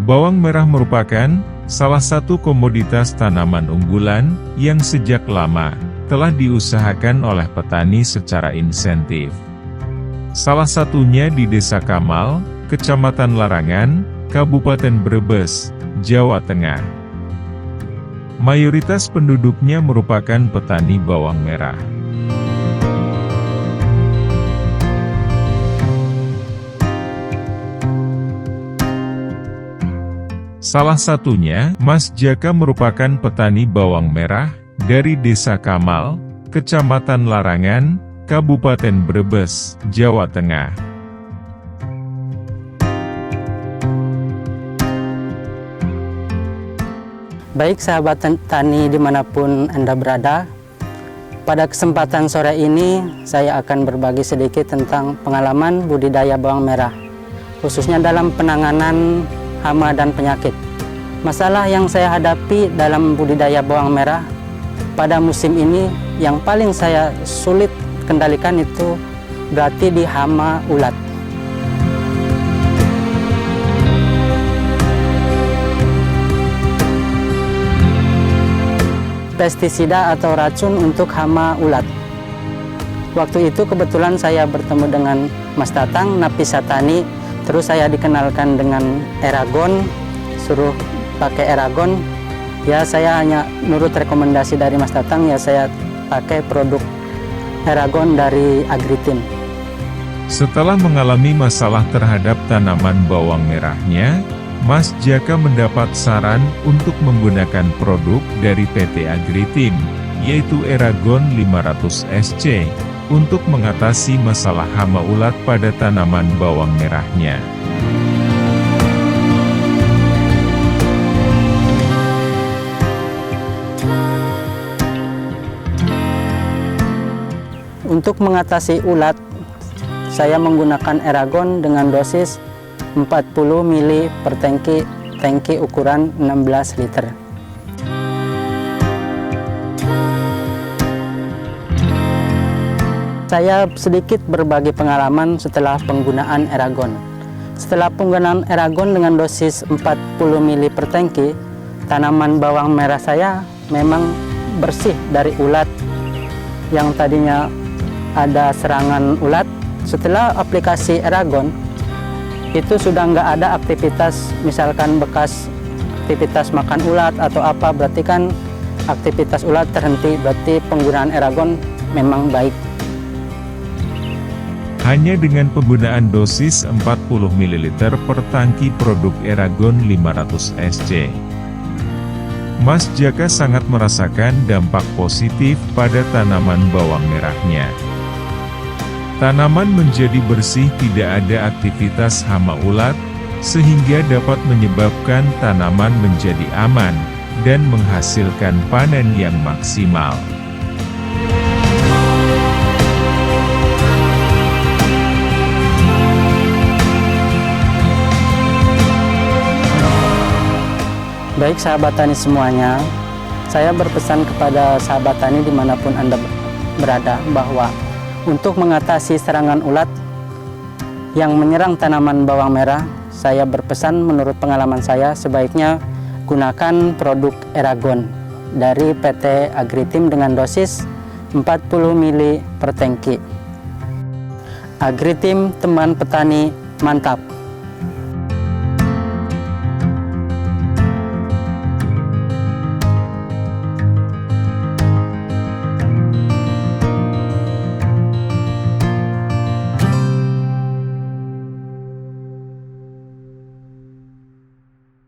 Bawang merah merupakan salah satu komoditas tanaman unggulan yang sejak lama telah diusahakan oleh petani secara insentif. Salah satunya di Desa Kamal, Kecamatan Larangan, Kabupaten Brebes, Jawa Tengah. Mayoritas penduduknya merupakan petani bawang merah. Salah satunya, Mas Jaka merupakan petani bawang merah dari Desa Kamal, Kecamatan Larangan, Kabupaten Brebes, Jawa Tengah. Baik sahabat tani dimanapun Anda berada, pada kesempatan sore ini saya akan berbagi sedikit tentang pengalaman budidaya bawang merah, khususnya dalam penanganan hama dan penyakit. Masalah yang saya hadapi dalam budidaya bawang merah pada musim ini yang paling saya sulit kendalikan itu berarti di hama ulat. Pestisida atau racun untuk hama ulat. Waktu itu kebetulan saya bertemu dengan Mas Tatang, Napisatani, terus saya dikenalkan dengan Eragon, suruh pakai Eragon. Ya saya hanya nurut rekomendasi dari Mas Tatang, ya saya pakai produk Eragon dari Agritim. Setelah mengalami masalah terhadap tanaman bawang merahnya, Mas Jaka mendapat saran untuk menggunakan produk dari PT Agritim, yaitu Eragon 500 SC, untuk mengatasi masalah hama ulat pada tanaman bawang merahnya. Untuk mengatasi ulat, saya menggunakan Eragon dengan dosis 40 ml per tangki ukuran 16 liter. Saya sedikit berbagi pengalaman setelah penggunaan Eragon. Setelah penggunaan Eragon dengan dosis 40 ml per tangki, tanaman bawang merah saya memang bersih dari ulat yang tadinya ada serangan ulat. Setelah aplikasi Eragon, itu sudah nggak ada aktivitas, misalkan bekas aktivitas makan ulat atau apa, berarti kan aktivitas ulat terhenti, berarti penggunaan Eragon memang baik. Hanya dengan penggunaan dosis 40 ml per tangki produk Eragon 500 SC, Mas Jaka sangat merasakan dampak positif pada tanaman bawang merahnya. Tanaman menjadi bersih, tidak ada aktivitas hama ulat, sehingga dapat menyebabkan tanaman menjadi aman dan menghasilkan panen yang maksimal. Baik sahabat tani semuanya, saya berpesan kepada sahabat tani dimanapun Anda berada bahwa untuk mengatasi serangan ulat yang menyerang tanaman bawang merah, saya berpesan menurut pengalaman saya sebaiknya gunakan produk Eragon dari PT Agritim dengan dosis 40 ml per tangki. Agritim, teman petani, mantap!